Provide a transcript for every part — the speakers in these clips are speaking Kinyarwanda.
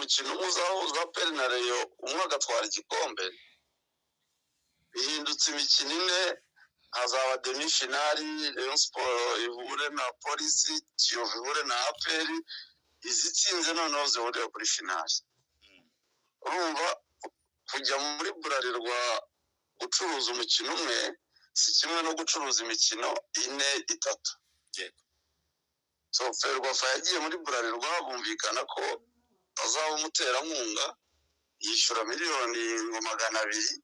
umukino uzahuza APR na Rayon umwe agatwara igikombe bihindutse imikino ine hazaba demi finali Rayon Sport ihure na Police Kiyovu ihure na APR izitsinze noneho zihurira kuri finali urumva kujya muri burarirwa gucuruza umukino umwe si kimwe no gucuruza imikino ine itatu yego so Ferwafa yagiye muri burarirwa bumvikana ko azaba umuterankunga yishyura miliyoni 200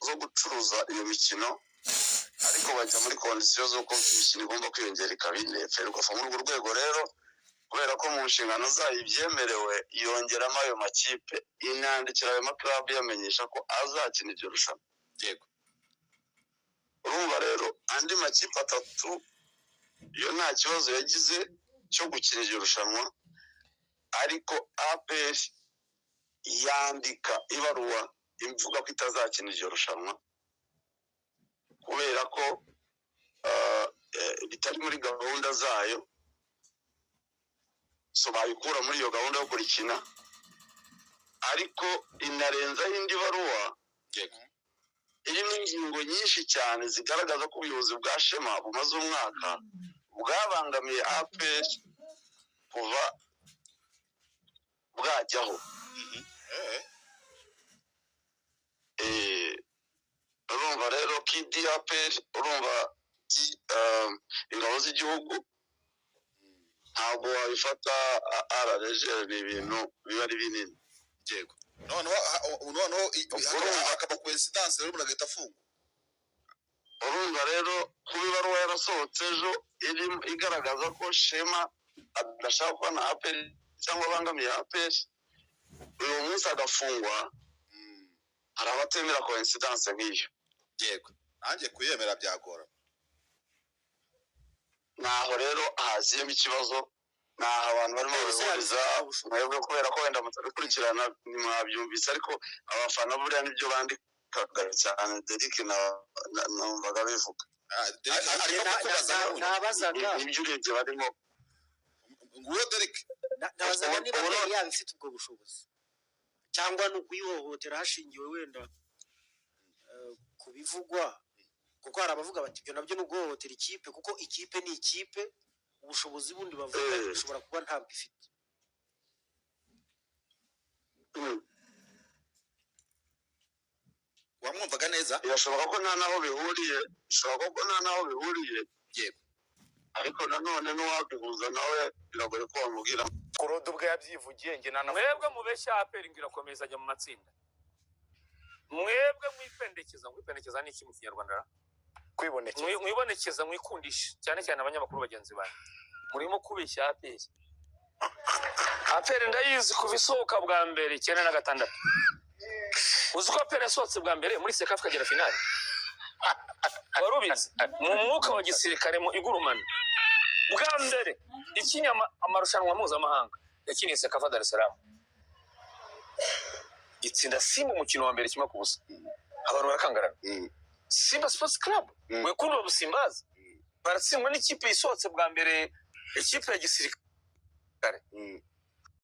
zo gucuruza iyo mikino ariko bajya muri kondisiyo zo ko imikino igomba kwiyongera ikabine Ferwafa muri urwo rwego rero kubera ko mu nshingano zayo ibyemerewe yongeramo ayo makipe inandikira ayo maklabu yamenyesha ko azakina iryo rushanwa yego urumva rero andi makipe atatu iyo nta kibazo yagize cyo gukina iryo rushanwa ariko APR yandika ibaruwa imvuga ko itazakina iryo rushanwa kubera ko bitari muri gahunda zayo so bayikura muri iyo gahunda yo kurikina ariko inarenzaho indi baruwa yego irimo ingingo nyinshi cyane zigaragaza ko ubuyobozi bwa Shema bumaze umwaka bwabangamiye APR kuva bwajyaho urumva rero kidi APR urumva ingabo z'igihugu ntabwo wabifata arareje ibintu biba ari binini yego noneho akaba coincidence rero murageta fungo urumva rero kuba ibaruwa yarasohotse ejo igaragaza ko Shema adashaka kubona APR cyangwa abangamiye APR uyu munsi agafungwa hari abatemera coincidence nk'iyo yego nanjye kuyemera byagora naho rero haziyemo ikibazo naho abantu barimo bahuriza mwebwe kubera ko wenda mutabikurikirana mwabyumvise ariko abafana buriya nibyo bandikaga cyane Derek numvaga bivuga nabazaga ibyo urebye barimo nguwo Derek nabazaga niba yaba ifite ubwo bushobozi cyangwa no kuyihohotera hashingiwe wenda kubivugwa kuko hari abavuga bati ibyo nabyo no guhohotera ikipe kuko ikipe ni ikipe ubushobozi bundi bavuga bishobora kuba ntabwo ifite wamwumvaga neza birashoboka ko nta naho bihuriye yego ariko nanone n'uwabihuza nawe biragoye ko wamubwira Kurode ubwo yabyivugiye nge nana mwebwe mubeshya APR ngira komezanya mu matsinda mwebwe mwipendekeza n'iki mu Kinyarwanda mwibonekeza mwikundisha cyane cyane abanyamakuru bagenzi bawe murimo kubeshya APR ndayizi kuva isohoka bwa mbere 96 uzi ko APR yasohotse bwa mbere muri sekafu kagera finale warubizi mu mwuka wa gisirikare mu igurumana bwa mbere ikinyama amarushanwa mpuzamahanga yakiniye sekafa Dar es Salaam itsinda Simba umukino wa mbere kimwe kubusa abantu barakangarana Simba Sports Club wekundo busimbaza baratsindwa n'ikipe isohotse bwa mbere ikipe ya gisirikare